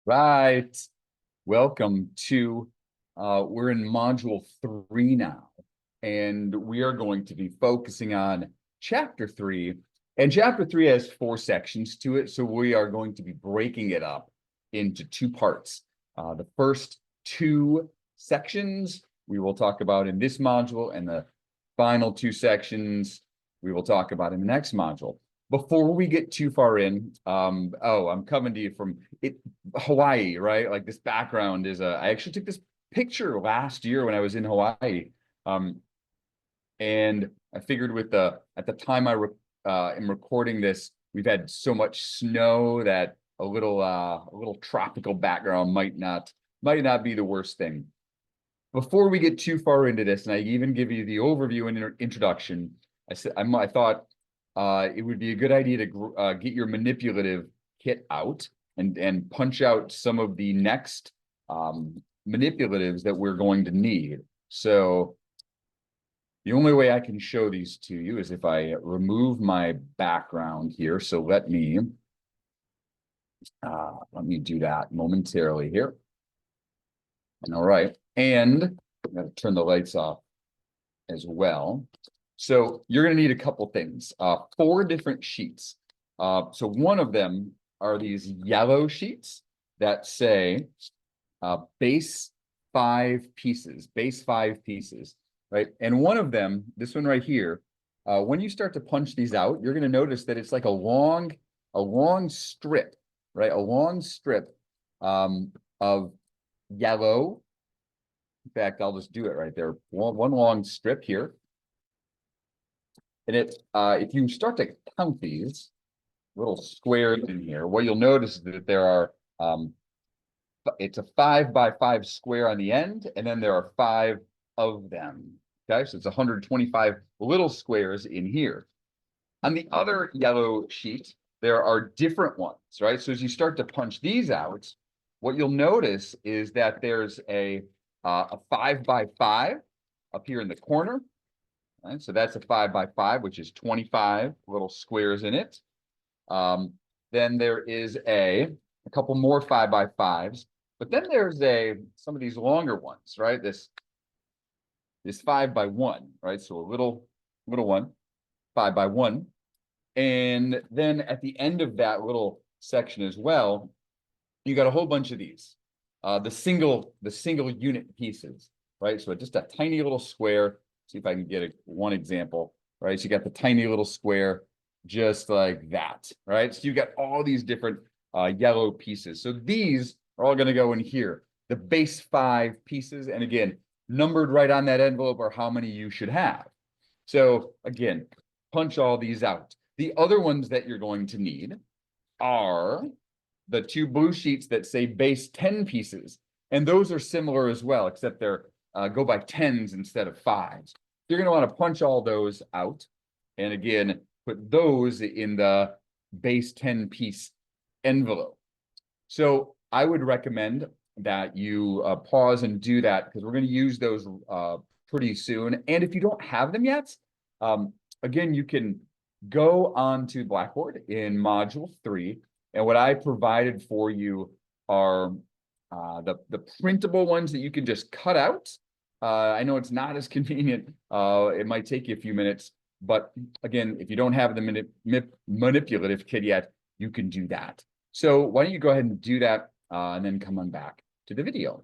Right. Welcome to, we're in module 3 now, and we are going to be focusing on chapter 3. And chapter 3 has 4 sections to it, so we are going to be breaking it up into 2 parts. The first 2 sections we will talk about in this module, and the final 2 sections we will talk about in the next module. Before we get too far in, I'm coming to you from Hawaii, right? Like this background is I actually took this picture last year when I was in Hawaii. And I figured at the time I am recording this, we've had so much snow that a little tropical background might not be the worst thing. Before we get too far into this, and I even give you the overview and introduction, I thought it would be a good idea to get your manipulative kit out and punch out some of the next manipulatives that we're going to need. So the only way I can show these to you is if I remove my background here. So let me do that momentarily here. All right, and I'm going to turn the lights off as well. So you're going to need a couple things, 4 different sheets. So one of them are these yellow sheets that say base 5 pieces, right? And one of them, this one right here, when you start to punch these out, you're going to notice that it's like a long strip, right? A long strip of yellow. In fact, I'll just do it right there. One long strip here. And if you start to count these little squares in here, what you'll notice is that there are, it's a 5 by 5 square on the end, and then there are 5 of them. Okay, so it's 125 little squares in here. On the other yellow sheet, there are different ones, right? So as you start to punch these out, what you'll notice is that there's a 5 by 5 up here in the corner. Right, so that's a 5 by 5, which is 25 little squares in it. Then there is a couple more 5 by 5s, but then there's some of these longer ones, right? This 5 by 1, right? So a little one, 5 by 1. And then at the end of that little section as well, you got a whole bunch of these, the single unit pieces, right? So just a tiny little square. See if I can get one example, right? So you got the tiny little square just like that, right? So you got all these different yellow pieces. So these are all going to go in here, the base 5 pieces. And again, numbered right on that envelope are how many you should have. So again, punch all these out. The other ones that you're going to need are the 2 blue sheets that say base 10 pieces. And those are similar as well, except they're go by 10s instead of 5s. You're going to want to punch all those out. And again, put those in the base 10 piece envelope. So I would recommend that you pause and do that, because we're going to use those pretty soon. And if you don't have them yet, again, you can go on to Blackboard in module 3. And what I provided for you are the printable ones that you can just cut out. I know it's not as convenient. It might take you a few minutes, but again, if you don't have the manipulative kit yet, you can do that. So why don't you go ahead and do that, and then come on back to the video.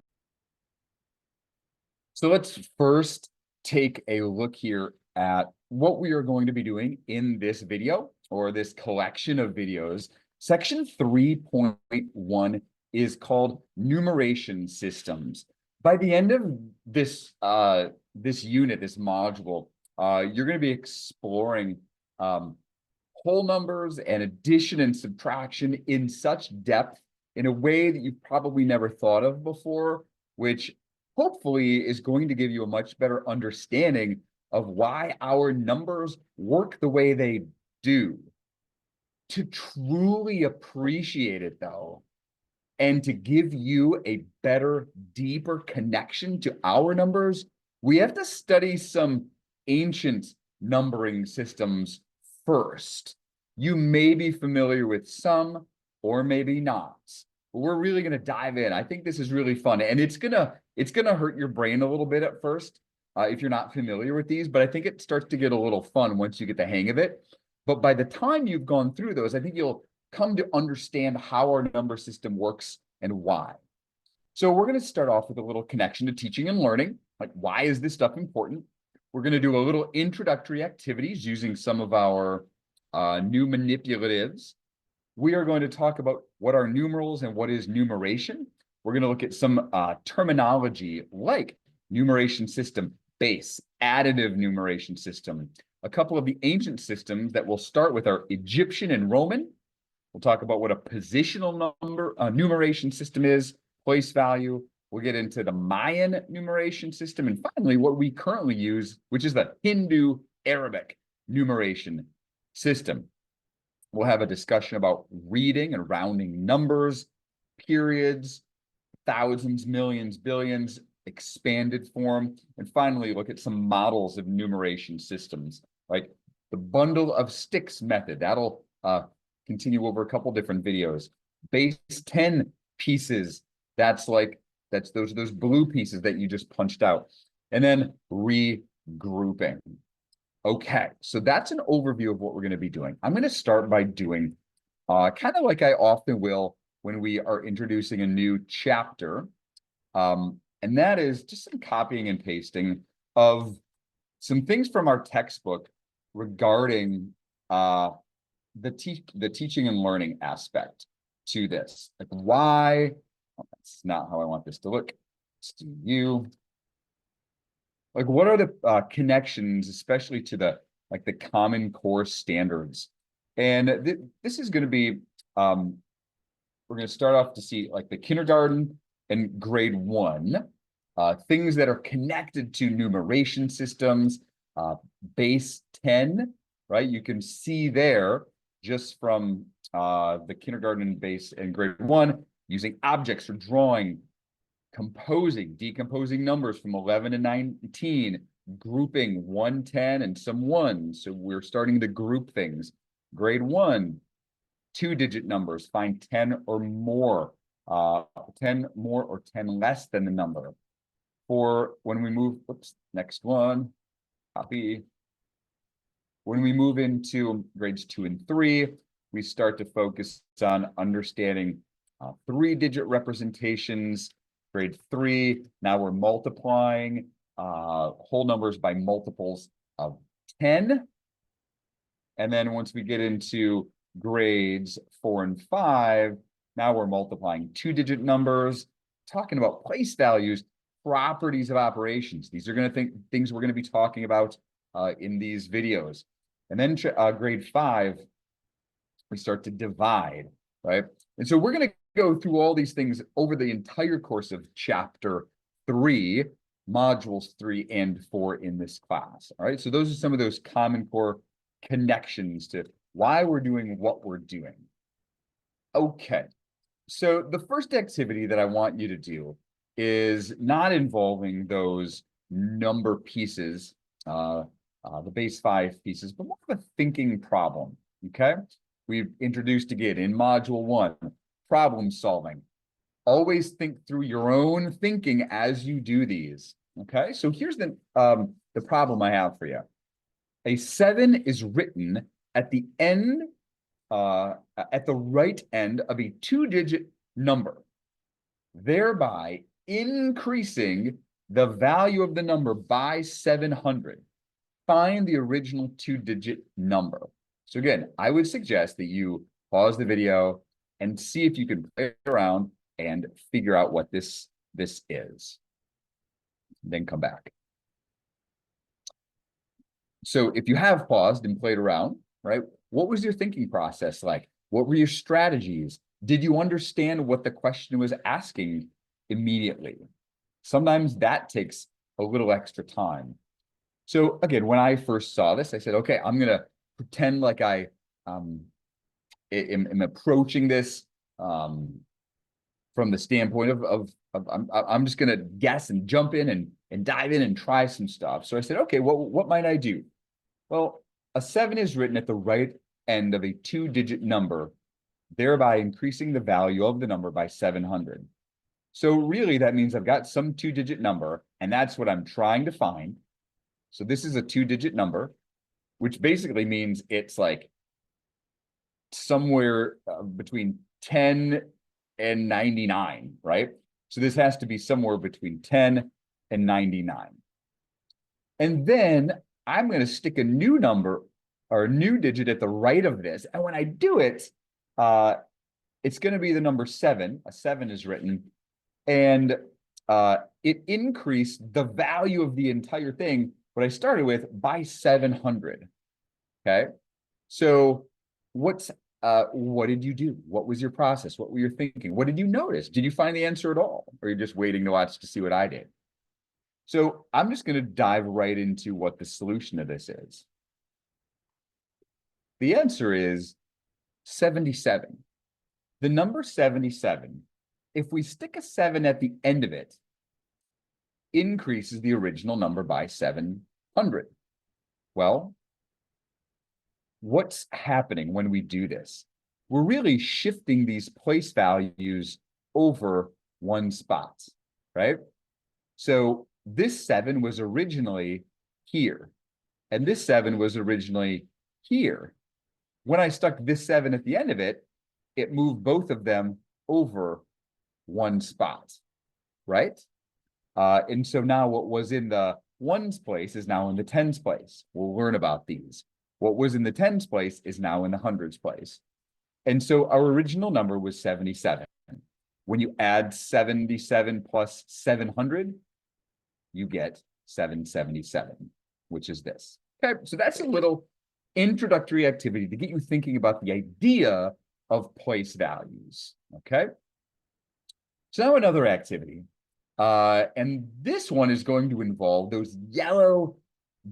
So let's first take a look here at what we are going to be doing in this video, or this collection of videos. Section 3.1 is called Numeration Systems. By the end of this unit, this module, you're going to be exploring whole numbers and addition and subtraction in such depth, in a way that you've probably never thought of before, which hopefully is going to give you a much better understanding of why our numbers work the way they do. To truly appreciate it, though, and to give you a better, deeper connection to our numbers, we have to study some ancient numbering systems first. You may be familiar with some, or maybe not. but we're really going to dive in. I think this is really fun, and it's gonna hurt your brain a little bit at first if you're not familiar with these, but I think it starts to get a little fun once you get the hang of it. But by the time you've gone through those, I think you'll come to understand how our number system works and why. So we're going to start off with a little connection to teaching and learning. Like, why is this stuff important? We're going to do a little introductory activities using some of our new manipulatives. We are going to talk about what are numerals and what is numeration. We're going to look at some terminology like numeration system, base, additive numeration system, a couple of the ancient systems that will start with our Egyptian and Roman. We'll talk about what a positional number numeration system is, place value. We'll get into the Mayan numeration system, and finally, what we currently use, which is the Hindu Arabic numeration system. We'll have a discussion about reading and rounding numbers, periods, thousands, millions, billions, expanded form, and finally, look at some models of numeration systems, like the bundle of sticks method. That'll continue over a couple different videos. Base 10 pieces, that's those blue pieces that you just punched out. And then regrouping. Okay, so that's an overview of what we're going to be doing. I'm going to start by doing kind of like I often will when we are introducing a new chapter. And that is just some copying and pasting of some things from our textbook regarding the teaching and learning aspect to this. Like, why? Oh, that's not how I want this to look. Let's do you. Like, what are the connections, especially to the Common Core standards? And this is going to be, we're going to start off to see like the kindergarten and grade 1, things that are connected to numeration systems, base 10, right? You can see there just from the kindergarten base and grade 1, using objects for drawing, composing, decomposing numbers from 11 to 19, grouping 1, 10, and some 1s. So we're starting to group things. Grade 1, 2-digit numbers, find 10 or more, 10 more or 10 less than the number. For when we move, next one, copy. When we move into grades 2 and 3, we start to focus on understanding 3-digit representations. Grade 3, now we're multiplying whole numbers by multiples of 10. And then once we get into grades 4 and 5, now we're multiplying 2-digit numbers, talking about place values, properties of operations. These are going to things we're going to be talking about in these videos. And then grade 5, we start to divide, right? And so we're going to go through all these things over the entire course of chapter 3, modules 3 and 4 in this class. All right, so those are some of those Common Core connections to why we're doing what we're doing. Okay, so the first activity that I want you to do is not involving those number pieces, the base 5 pieces, but more of a thinking problem. Okay, we've introduced again in module 1, problem solving. Always think through your own thinking as you do these. Okay, so here's the problem I have for you. A 7 is written at the end, at the right end of a 2-digit number, thereby increasing the value of the number by 700. Find the original 2-digit number. So again, I would suggest that you pause the video and see if you can play around and figure out what this is. Then come back. So if you have paused and played around, right, what was your thinking process like? What were your strategies? Did you understand what the question was asking immediately? Sometimes that takes a little extra time. So again, when I first saw this, I said, okay, I'm going to pretend like I am approaching this from the standpoint of I'm just going to guess and jump in and dive in and try some stuff. So I said, okay, what might I do? Well, a 7 is written at the right end of a 2-digit number, thereby increasing the value of the number by 700. So really, that means I've got some two-digit number, and that's what I'm trying to find. So this is a two-digit number, which basically means it's like somewhere between 10 and 99, right? So this has to be somewhere between 10 and 99. And then I'm going to stick a new number or a new digit at the right of this. And when I do it, it's going to be the number 7. A 7 is written. And it increased the value of the entire thing, what I started with, by 700. Okay. So what did you do? What was your process? What were you thinking? What did you notice? Did you find the answer at all? Or are you just waiting to watch to see what I did? So I'm just going to dive right into what the solution to this is. The answer is 77. The number 77, if we stick a 7 at the end of it, increases the original number by 700. Well, what's happening when we do this? We're really shifting these place values over one spot, right? So this 7 was originally here, and this 7 was originally here. When I stuck this 7 at the end of it, it moved both of them over one spot, right? And so now what was in the ones place is now in the tens place. We'll learn about these. What was in the tens place is now in the hundreds place. And so our original number was 77. When you add 77 plus 700, you get 777, which is this. Okay, so that's a little introductory activity to get you thinking about the idea of place values, okay? So now another activity, and this one is going to involve those yellow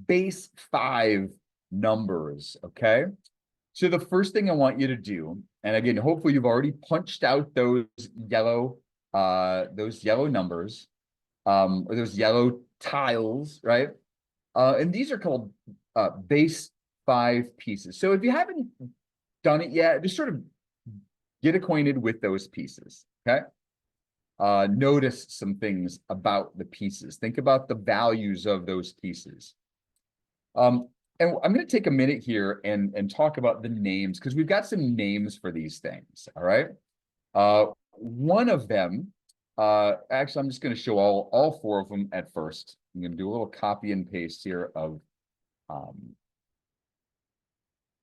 base 5 numbers, okay? So the first thing I want you to do, and again, hopefully you've already punched out those yellow numbers, or those yellow tiles, right? And these are called base 5 pieces. So if you haven't done it yet, just sort of get acquainted with those pieces, okay? Notice some things about the pieces. Think about the values of those pieces. And I'm going to take a minute here and talk about the names, because we've got some names for these things, all right? One of them, actually, I'm just going to show all 4 of them at first. I'm going to do a little copy and paste here of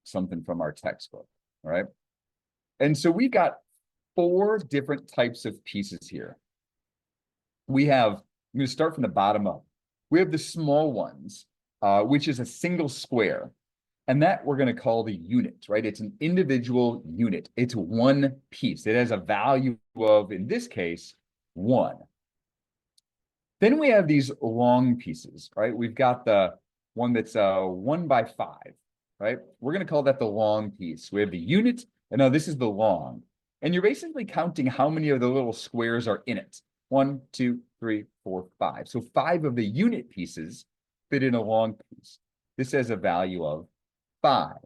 something from our textbook, all right? And so we got 4 different types of pieces here. I'm going to start from the bottom up. We have the small ones, which is a single square. And that we're going to call the unit, right? It's an individual unit. It's one piece. It has a value of, in this case, 1. Then we have these long pieces, right? We've got the one that's 1 by 5, right? We're going to call that the long piece. We have the unit, and now this is the long. And you're basically counting how many of the little squares are in it. 1, 2, 3, 4, 5. So 5 of the unit pieces fit in a long piece. This has a value of 5.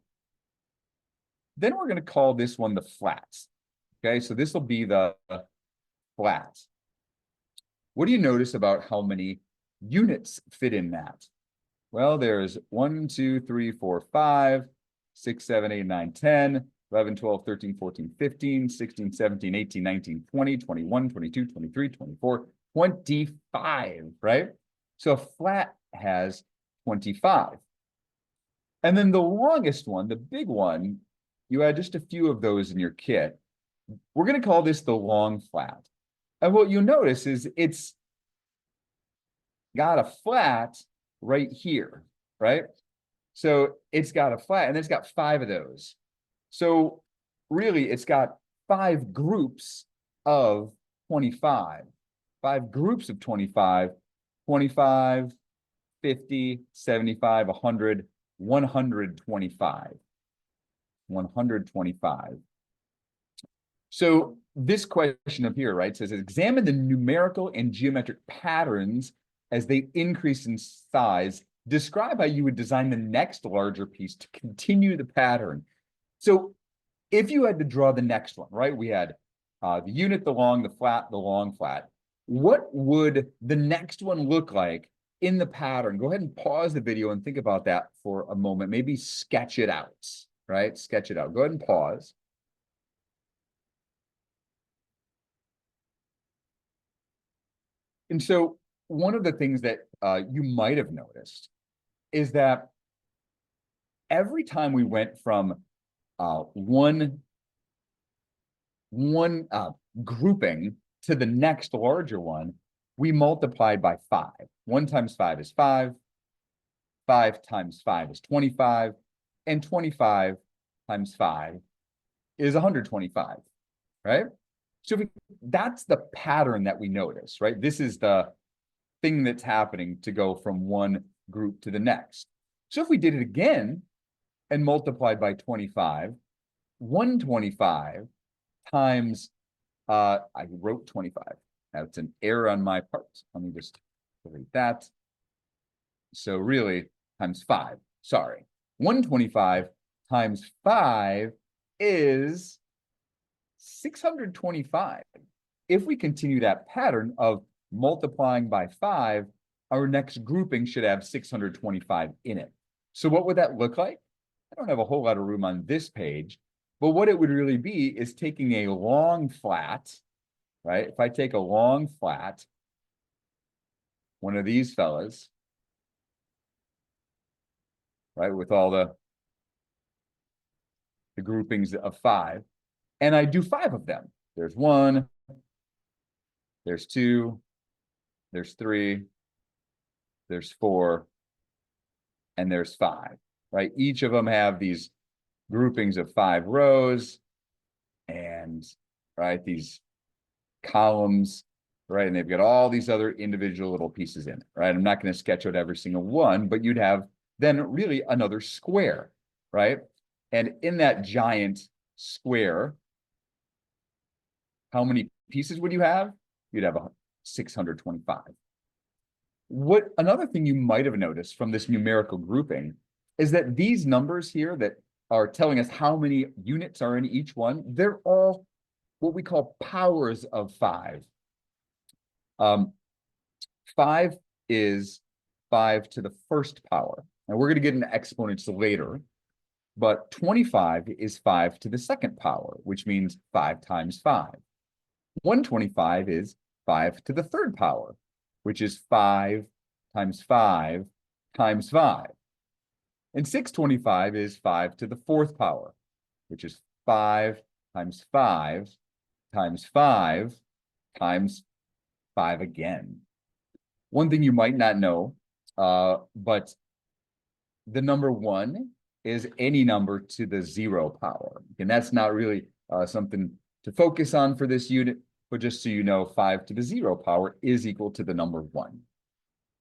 Then we're going to call this one the flats. Okay, so this will be the flats. What do you notice about how many units fit in that? Well, there's 1, 2, 3, 4, 5, 6, 7, 8, 9, 10, 11, 12, 13, 14, 15, 16, 17, 18, 19, 20, 21, 22, 23, 24, 25, right? So a flat has 25. And then the longest one, the big one, you had just a few of those in your kit. We're going to call this the long flat. And what you'll notice is it's got a flat right here, right? So it's got a flat, and it's got 5 of those. So really, it's got 5 groups of 25. 5 groups of 25, 25, 50, 75, 100, 125. 125. So this question up here, right, says examine the numerical and geometric patterns as they increase in size. Describe how you would design the next larger piece to continue the pattern. So if you had to draw the next one, right? We had the unit, the long, the flat, the long, flat. What would the next one look like in the pattern? Go ahead and pause the video and think about that for a moment. Maybe sketch it out, right? Sketch it out. Go ahead and pause. And so one of the things that you might have noticed is that every time we went from one grouping to the next larger one, we multiplied by 5. 1 times 5 is 5. 5 times 5 is 25. And 25 times 5 is 125, right? So that's the pattern that we notice, right? This is the thing that's happening to go from one group to the next. So if we did it again and multiplied by 25, 125 times, I wrote 25. That's an error on my part. Let me just delete that. So really, times 5, sorry. 125 times 5 is 625. If we continue that pattern of multiplying by 5, our next grouping should have 625 in it. So what would that look like? I don't have a whole lot of room on this page, but what it would really be is taking a long flat, right? If I take a long flat, one of these fellas, right, with all the groupings of 5, and I do 5 of them. There's 1, there's 2, there's 3, there's 4, and there's 5, right? Each of them have these groupings of 5 rows and, right, these columns, right? And they've got all these other individual little pieces in it, right? I'm not going to sketch out every single one, but you'd have then really another square, right? And in that giant square, how many pieces would you have? You'd have 625. What another thing you might have noticed from this numerical grouping is that these numbers here that are telling us how many units are in each one, they're all what we call powers of 5. 5 is 5 to the first power. Now we're going to get into exponents later, but 25 is 5 to the second power, which means 5 times 5. 125 is 5 to the third power, which is 5 times 5 times 5. And 625 is 5 to the fourth power, which is 5 times 5 times 5 times 5 again. One thing you might not know, but the number 1 is any number to the 0 power. And that's not really something to focus on for this unit, but just so you know, 5 to the 0 power is equal to the number 1.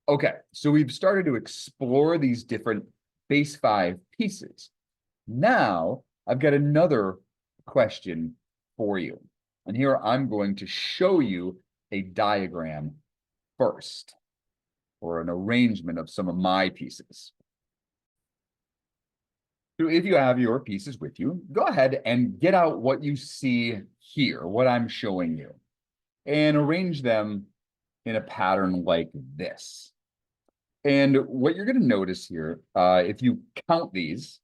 Okay, so we've started to explore these different base 5 pieces. Now, I've got another question for you. And here I'm going to show you a diagram first, or an arrangement of some of my pieces. So if you have your pieces with you, go ahead and get out what you see here, what I'm showing you, and arrange them in a pattern like this. And what you're going to notice here, if you count these,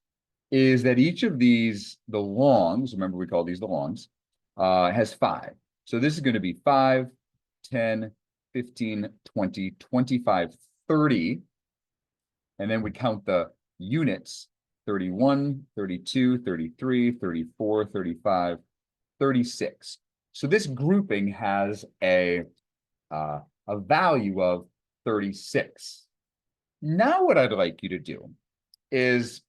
is that each of these, the longs, remember we call these the longs, has 5. So this is going to be 5, 10, 15, 20, 25, 30. And then we count the units, 31, 32, 33, 34, 35, 36. So this grouping has a value of 36. Now what I'd like you to do is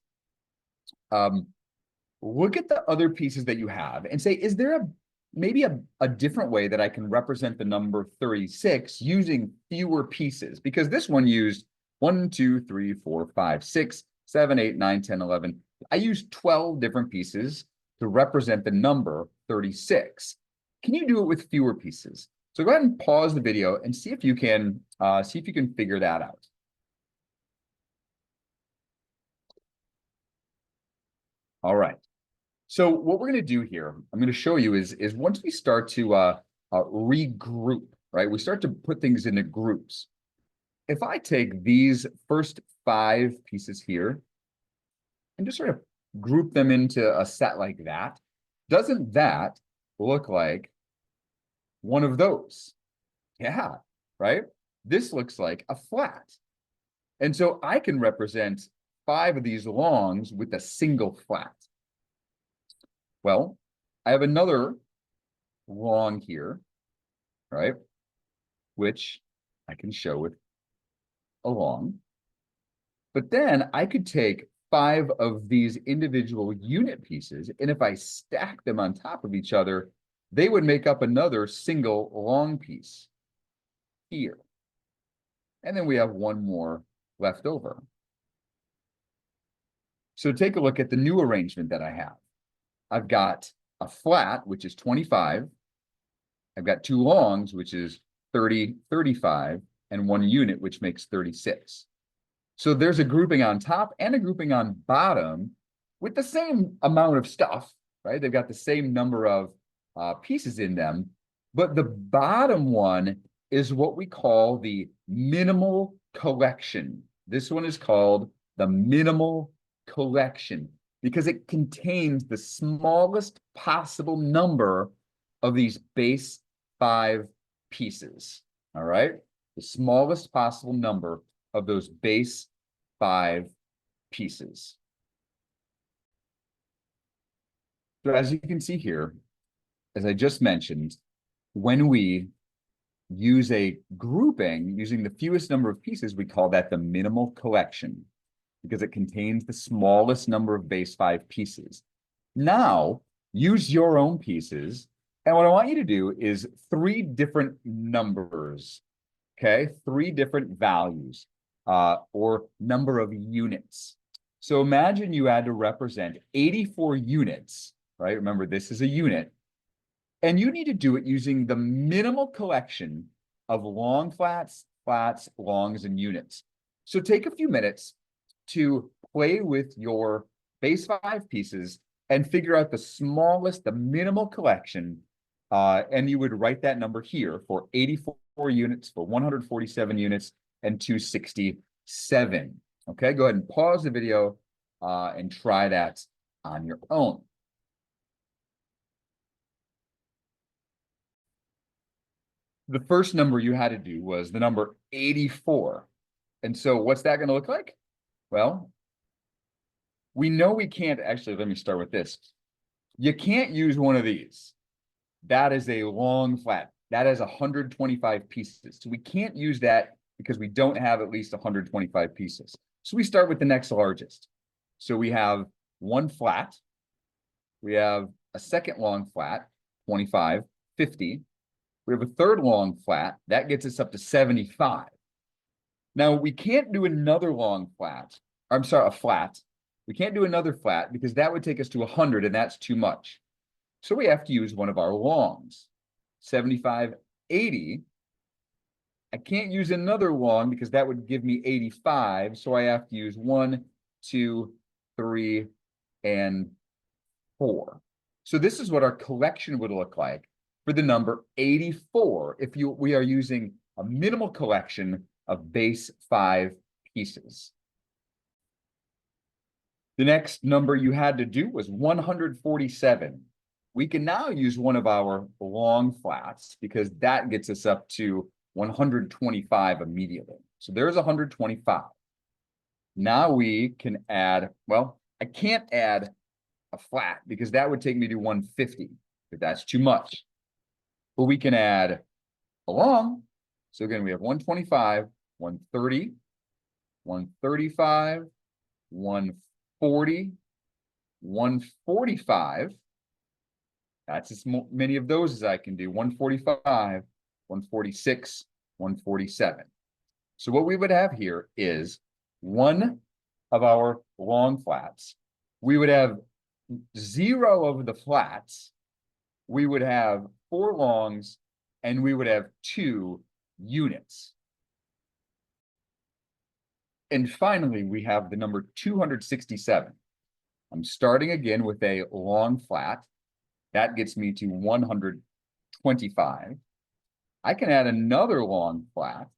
look at the other pieces that you have and say, is there maybe a different way that I can represent the number 36 using fewer pieces? Because this one used 1, 2, 3, 4, 5, 6, 7, 8, 9, 10, 11. I used 12 different pieces to represent the number 36. Can you do it with fewer pieces? So go ahead and pause the video and see if you can figure that out. All right. So what we're going to do here, I'm going to show you is once we start to regroup, right? We start to put things into groups. If I take these first 5 pieces here and just sort of group them into a set like that, doesn't that look like one of those? Yeah, right? This looks like a flat. And so I can represent 5 of these longs with a single flat. Well, I have another long here, right? Which I can show with a long. But then I could take 5 of these individual unit pieces, and if I stack them on top of each other, they would make up another single long piece here. And then we have one more left over. So take a look at the new arrangement that I have. I've got a flat, which is 25. I've got 2 longs, which is 30, 35, and 1 unit, which makes 36. So there's a grouping on top and a grouping on bottom with the same amount of stuff, right? They've got the same number of pieces in them, but the bottom one is what we call the minimal collection. This one is called the minimal collection because it contains the smallest possible number of these base 5 pieces, all right? The smallest possible number of those base 5 pieces. So as you can see here, as I just mentioned, when we use a grouping using the fewest number of pieces, we call that the minimal collection because it contains the smallest number of base 5 pieces. Now, use your own pieces. And what I want you to do is 3 different numbers, okay? 3 different values or number of units. So imagine you had to represent 84 units, right? Remember, this is a unit. And you need to do it using the minimal collection of long flats, flats, longs, and units. So take a few minutes to play with your base 5 pieces and figure out the smallest, the minimal collection. And you would write that number here for 84 units, for 147 units, and 267. Okay, go ahead and pause the video and try that on your own. The first number you had to do was the number 84. And so what's that going to look like? Well, we know we can't actually, let me start with this. You can't use one of these. That is a long flat. That has 125 pieces. So we can't use that because we don't have at least 125 pieces. So we start with the next largest. So we have 1 flat. We have a second long flat, 25, 50. We have a third long flat. That gets us up to 75. Now, we can't do another long flat. I'm sorry, a flat. We can't do another flat because that would take us to 100, and that's too much. So we have to use one of our longs, 75, 80. I can't use another long because that would give me 85. So I have to use 1, 2, 3, and 4. So this is what our collection would look like for the number 84 if we are using a minimal collection of base 5 pieces. The next number you had to do was 147. We can now use one of our long flats because that gets us up to 125 immediately. So there's 125. Now we can add, well, I can't add a flat because that would take me to 150, but that's too much. But we can add a long. So again, we have 125, 130, 135, 140, 145. That's as many of those as I can do. 145, 146, 147. So what we would have here is one of our long flats. We would have 0 of the flats. We would have 4 longs, and we would have 2 units. And finally, we have the number 267. I'm starting again with a long flat. That gets me to 125. I can add another long flat.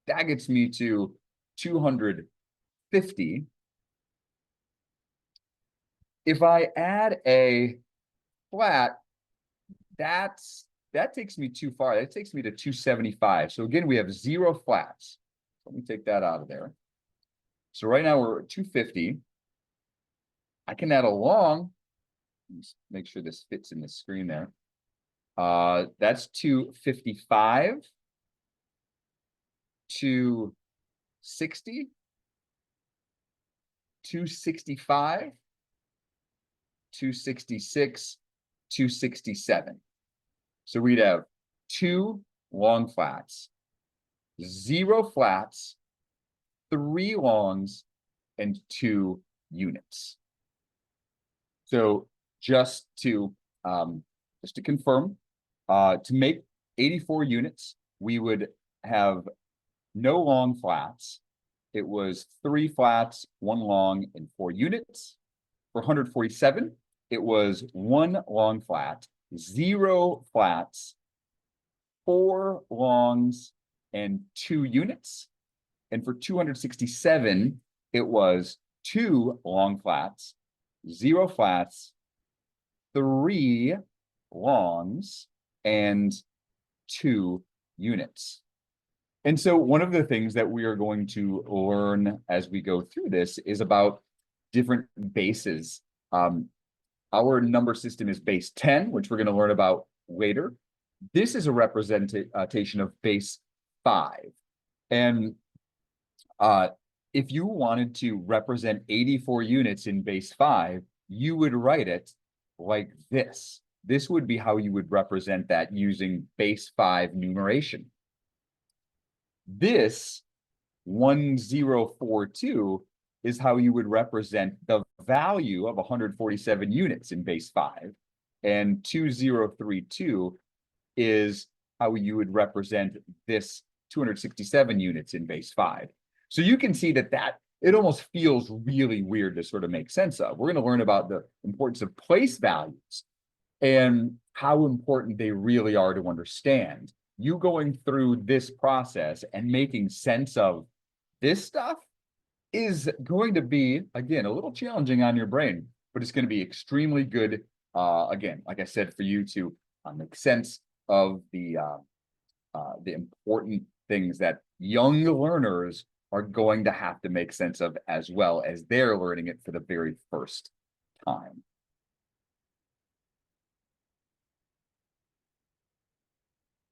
That gets me to 250. If I add a flat, that takes me too far. That takes me to 275. So again, we have 0 flats. Let me take that out of there. So right now we're at 250. I can add a long. Let's make sure this fits in the screen there. That's 255, 260, 265, 266, 267. So we'd have 2 long flats, 0 flats, 3 longs, and 2 units. So just to confirm, to make 84 units, we would have no long flats. It was 3 flats, 1 long, and 4 units. For 147, it was 1 long flat, 0 flats, 4 longs, and 2 units. And for 267, it was 2 long flats, 0 flats, 3 longs, and 2 units. And so one of the things that we are going to learn as we go through this is about different bases. Our number system is base 10, which we're going to learn about later. This is a representation of base 5. And if you wanted to represent 84 units in base 5, you would write it like this. This would be how you would represent that using base 5 numeration. This 1042 is how you would represent the value of 147 units in base 5. And 2032 is how you would represent this 267 units in base 5. So you can see that it almost feels really weird to sort of make sense of. We're going to learn about the importance of place values and how important they really are to understand. You going through this process and making sense of this stuff is going to be, again, a little challenging on your brain, but it's going to be extremely good, again, like I said, for you to make sense of the important things that young learners are going to have to make sense of as well as they're learning it for the very first time.